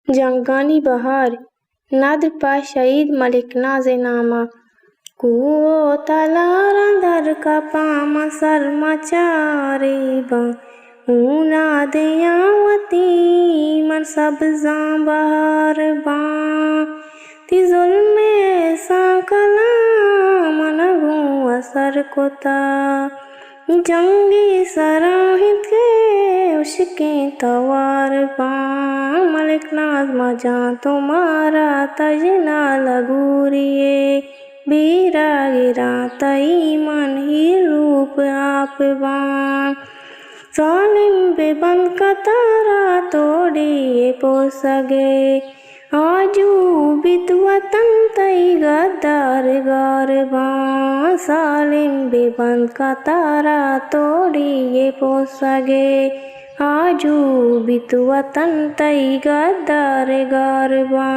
जंगानी बहार नादर पा शहीद मलिक नाज़े नामा कुओ तला रंदर का पामा शर्मा चारे बा ऊना दयावती मन सब जां बहार बा ती जुल्मे सा कलाम नगू असर कोता जंगी सराहित के उसके तवार बा मलिक नाज मजा तुम्हारा तजना लगूरिए बीरा गिरा तई मन ही रूप आप बा सालिम बेबंद कतारा तोड़िए पोसगे आजू बित वतन तई गद्दार गार बा सालिम बेबंद कतारा तोड़िए पोसगे आजू बित वतन तई गद्दार गार बा।